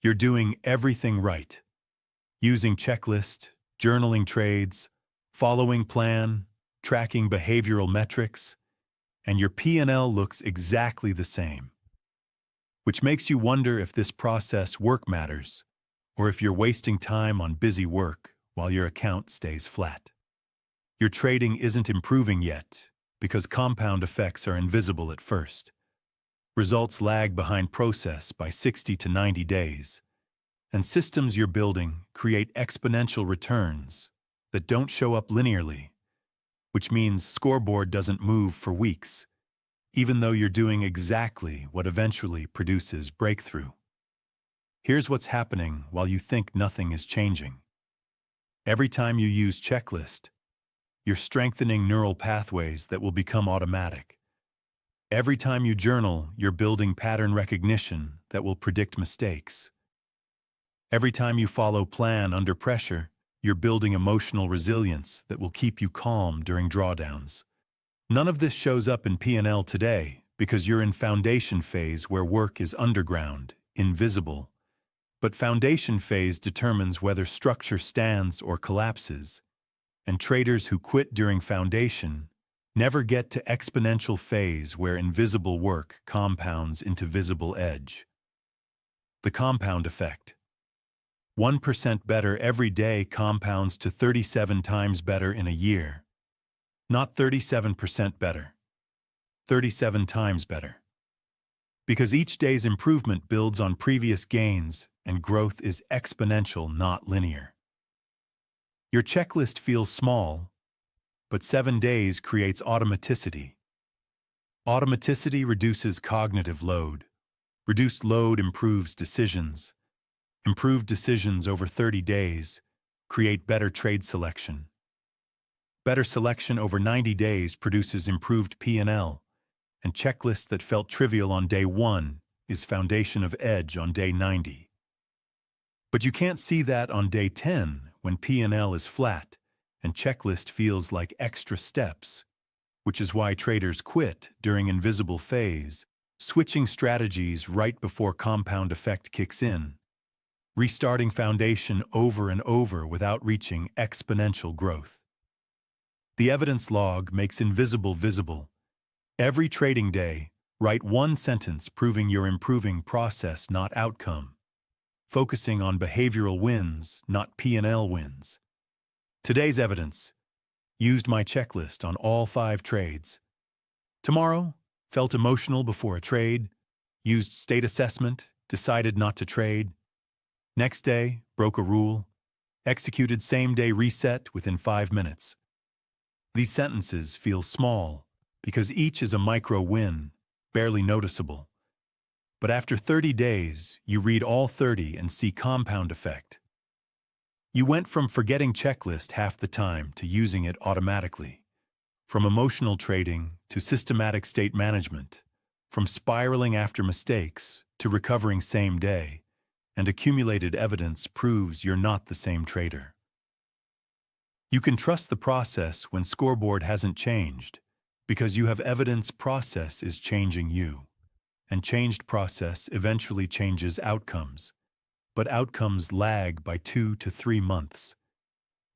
You're doing everything right. Using checklist, journaling trades, following plan, tracking behavioral metrics, and your P&L looks exactly the same. Which makes you wonder if this process work matters, or if you're wasting time on busy work while your account stays flat. Your trading isn't improving yet because compound effects are invisible at first. Results lag behind process by 60 to 90 days, and systems you're building create exponential returns that don't show up linearly, which means scoreboard doesn't move for weeks, even though you're doing exactly what eventually produces breakthrough. Here's what's happening while you think nothing is changing. Every time you use checklist, you're strengthening neural pathways that will become automatic. Every time you journal, you're building pattern recognition that will predict mistakes. Every time you follow plan under pressure, you're building emotional resilience that will keep you calm during drawdowns. None of this shows up in P&L today because you're in foundation phase where work is underground, invisible. But foundation phase determines whether structure stands or collapses, and traders who quit during foundation never get to exponential phase where invisible work compounds into visible edge. The compound effect. 1% better every day compounds to 37 times better in a year. Not 37% better. 37 times better. Because each day's improvement builds on previous gains and growth is exponential, not linear. Your checklist feels small, but 7 days creates automaticity. Automaticity reduces cognitive load. Reduced load improves decisions. Improved decisions over 30 days create better trade selection. Better selection over 90 days produces improved P&L, and checklist that felt trivial on day 1 is foundation of edge on day 90. But you can't see that on day 10 when P&L is flat and checklist feels like extra steps, which is why traders quit during invisible phase, switching strategies right before compound effect kicks in, restarting foundation over and over without reaching exponential growth. The evidence log makes invisible visible. Every trading day, write one sentence proving you're improving process, not outcome, focusing on behavioral wins, not P&L wins. Today's evidence: used my checklist on all 5 trades. Tomorrow, felt emotional before a trade, used state assessment, decided not to trade. Next day, broke a rule, executed same-day reset within 5 minutes. These sentences feel small because each is a micro win, barely noticeable. But after 30 days, you read all 30 and see compound effect. You went from forgetting checklist half the time to using it automatically, from emotional trading to systematic state management, from spiraling after mistakes to recovering same day, and accumulated evidence proves you're not the same trader. You can trust the process when scoreboard hasn't changed, because you have evidence process is changing you, and changed process eventually changes outcomes, but outcomes lag by 2 to 3 months.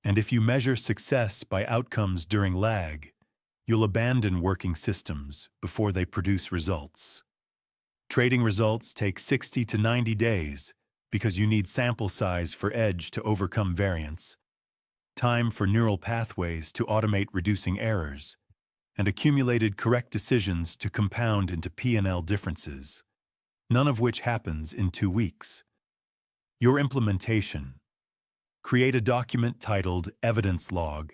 And if you measure success by outcomes during lag, you'll abandon working systems before they produce results. Trading results take 60 to 90 days because you need sample size for edge to overcome variance, time for neural pathways to automate reducing errors, and accumulated correct decisions to compound into P&L differences, none of which happens in 2 weeks. Your implementation. Create a document titled Evidence Log.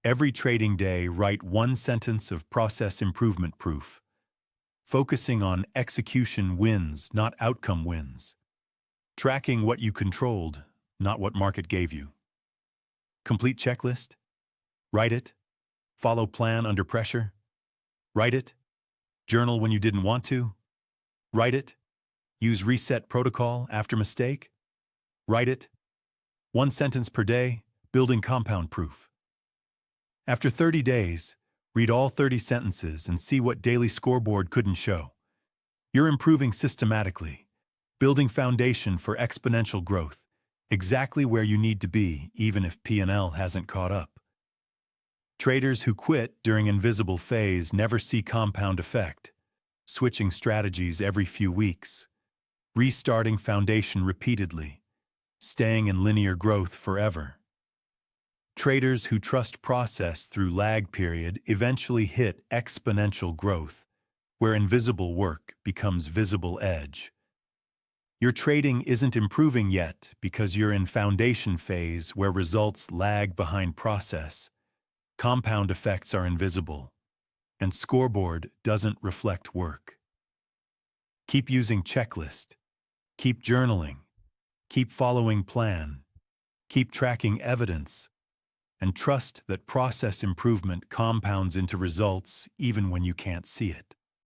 Every trading day, write one sentence of process improvement proof, focusing on execution wins, not outcome wins. Tracking what you controlled, not what market gave you. Complete checklist? Write it. Follow plan under pressure? Write it. Journal when you didn't want to? Write it. Use reset protocol after mistake? Write it. 1 sentence per day, building compound proof. After 30 days, read all 30 sentences and see what daily scoreboard couldn't show. You're improving systematically, building foundation for exponential growth, exactly where you need to be, even if P&L hasn't caught up. Traders who quit during invisible phase never see compound effect, switching strategies every few weeks, restarting foundation repeatedly, staying in linear growth forever. Traders who trust process through lag period eventually hit exponential growth, where invisible work becomes visible edge. Your trading isn't improving yet because you're in foundation phase where results lag behind process, compound effects are invisible, and scoreboard doesn't reflect work. Keep using checklist, keep journaling, keep following plan, keep tracking evidence, and trust that process improvement compounds into results even when you can't see it.